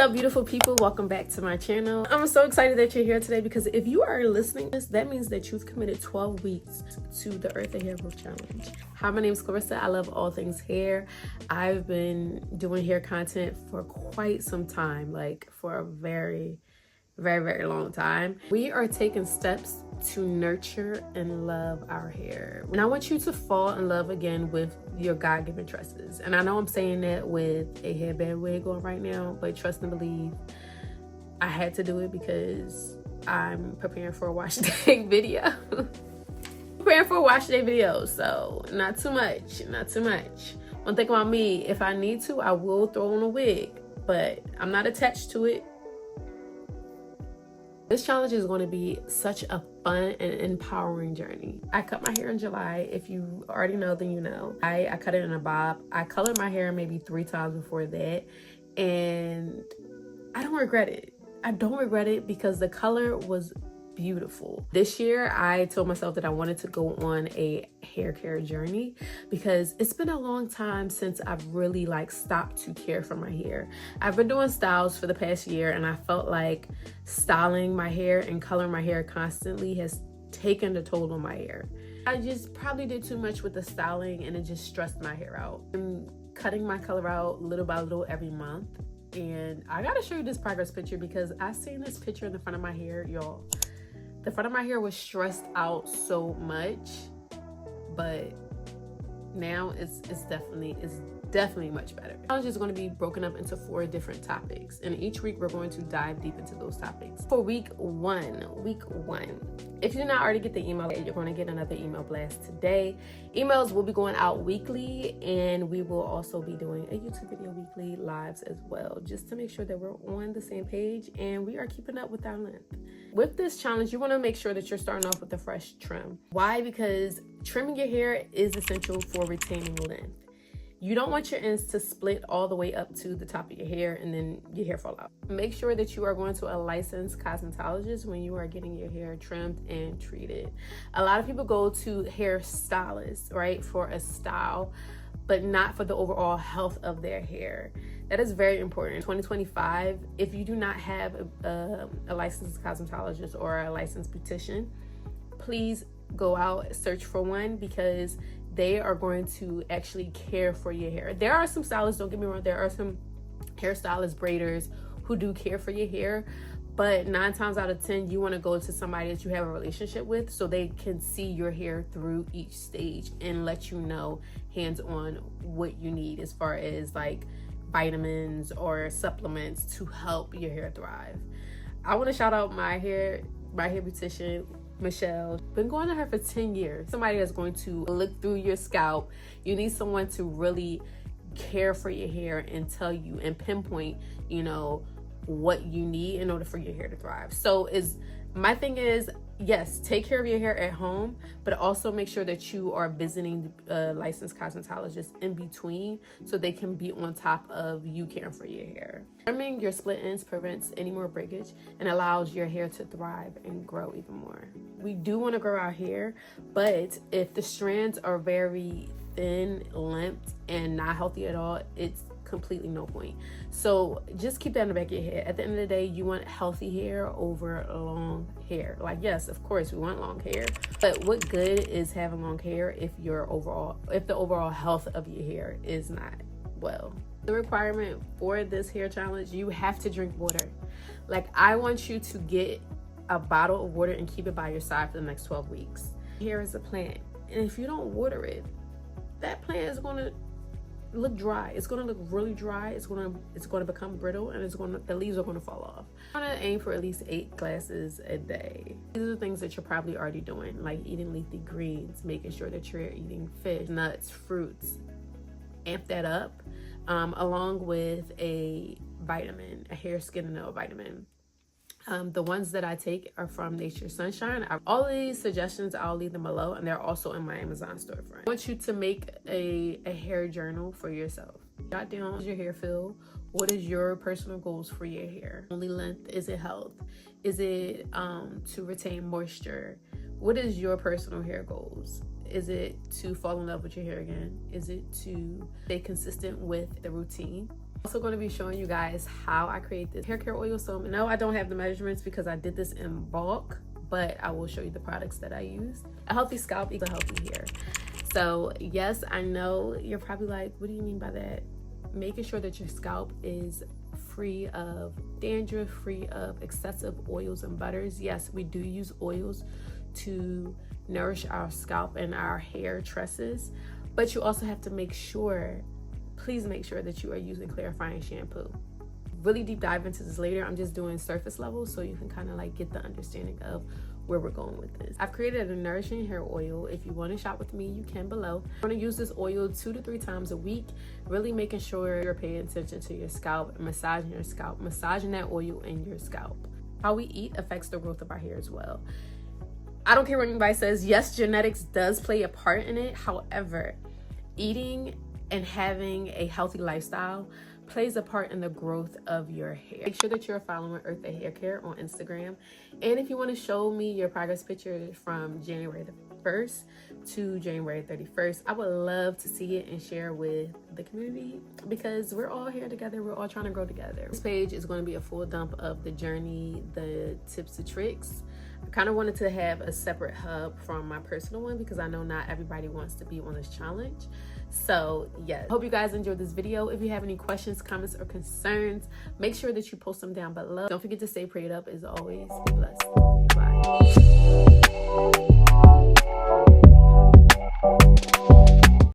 up, beautiful people? Welcome back to my channel. I'm so excited that you're here today because if you are listening to this, that means that you've committed 12 weeks to the Eartha Hair Growth Challenge. Hi, my name is Clarissa. I love all things hair. I've been doing hair content for quite some time, like for a very long time. We are taking steps to nurture and love our hair. And I want you to fall in love again with your God-given tresses. And I know I'm saying that with a hairband wig on right now, but trust and believe, I had to do it because I'm preparing for a wash day video. So not too much. One thing about me, if I need to, I will throw on a wig, but I'm not attached to it. This challenge is going to be such a fun and empowering journey. I cut my hair in July. If you already know, then you know. I cut it in a bob. I colored my hair maybe 3 times before that, and I don't regret it. I don't regret it because the color was beautiful. This year, I told myself that I wanted to go on a hair care journey because it's been a long time since I've really stopped to care for my hair. I've been doing styles for the past year, and I felt like styling my hair and coloring my hair constantly has taken a toll on my hair. I just probably did too much with the styling, and it just stressed my hair out. I'm cutting my color out little by little every month, and I gotta show you this progress picture because I seen this picture in the front of my hair, y'all. The front of my hair was stressed out so much, but now it's definitely much better. The challenge is going to be broken up into 4 different topics, and each week we're going to dive deep into those topics. For week one, if you did not already get the email, you're going to get another email blast today. Emails will be going out weekly, and we will also be doing a YouTube video weekly lives as well, just to make sure that we're on the same page and we are keeping up with our length. With this challenge, you want to make sure that you're starting off with a fresh trim. Why? Because trimming your hair is essential for retaining length. You don't want your ends to split all the way up to the top of your hair and then your hair fall out. Make sure that you are going to a licensed cosmetologist when you are getting your hair trimmed and treated. A lot of people go to hair stylists, right, for a style, but not for the overall health of their hair. That is very important. In 2025, if you do not have a licensed cosmetologist or a licensed beautician, please go out, search for one, because they are going to actually care for your hair. There are some stylists, don't get me wrong, there are some hairstylists, braiders who do care for your hair, but 9 times out of 10, you want to go to somebody that you have a relationship with so they can see your hair through each stage and let you know hands-on what you need as far as vitamins or supplements to help your hair thrive. I want to shout out my hair beautician, Michelle. Been going to her for 10 years. Somebody that's going to look through your scalp. You need someone to really care for your hair and tell you and pinpoint, what you need in order for your hair to thrive. So my thing is, yes, take care of your hair at home, but also make sure that you are visiting licensed cosmetologists in between so they can be on top of you caring for your hair. Trimming your split ends prevents any more breakage and allows your hair to thrive and grow even more. We do want to grow our hair, but if the strands are very thin, limp, and not healthy at all, it's completely no point. So just keep that in the back of your head. At the end of the day, you want healthy hair over long hair. Yes, of course we want long hair, but what good is having long hair if the overall health of your hair is not well? The requirement for this hair challenge, you have to drink water. I want you to get a bottle of water and keep it by your side for the next 12 weeks. Hair is a plant, and if you don't water it, that plant is going to look dry. It's going to look really dry. It's going to become brittle, and the leaves are going to fall off. I want to aim for at least 8 glasses a day. These are the things that you're probably already doing, like eating leafy greens, making sure that you're eating fish, nuts, fruits. Amp that up, along with a vitamin, a hair, skin, and nail vitamin. The ones that I take are from Nature's Sunshine. All of these suggestions, I'll leave them below, and they're also in my Amazon storefront. I want you to make a hair journal for yourself. Jot down how your hair feel. What is your personal goals for your hair? Only length? Is it health? Is it to retain moisture? What is your personal hair goals? Is it to fall in love with your hair again? Is it to stay consistent with the routine? Also going to be showing you guys how I create this hair care oil. So no, I don't have the measurements because I did this in bulk, but I will show you the products that I use. A healthy scalp equals healthy hair. So yes, I know you're probably like, what do you mean by that? Making sure that your scalp is free of dandruff, free of excessive oils and butters. Yes, we do use oils to nourish our scalp and our hair tresses, but you also have to make sure, please make sure that you are using clarifying shampoo. Really deep dive into this later. I'm just doing surface level so you can kind of like get the understanding of where we're going with this. I've created a nourishing hair oil. If you want to shop with me, you can below. I'm going to use this oil 2 to 3 times a week, really making sure you're paying attention to your scalp, massaging your scalp, massaging that oil in your scalp. How we eat affects the growth of our hair as well. I don't care what anybody says. Yes, genetics does play a part in it. However, eating and having a healthy lifestyle plays a part in the growth of your hair. Make sure that you're following Eartha Hair Care on Instagram. And if you want to show me your progress pictures from January the 1st to January 31st, I would love to see it and share with the community because we're all here together. We're all trying to grow together. This page is going to be a full dump of the journey, the tips and tricks. I kind of wanted to have a separate hub from my personal one because I know not everybody wants to be on this challenge. So yes, hope you guys enjoyed this video. If you have any questions, comments, or concerns, make sure that you post them down below. Don't forget to stay prayed up as always. Be blessed. Bye.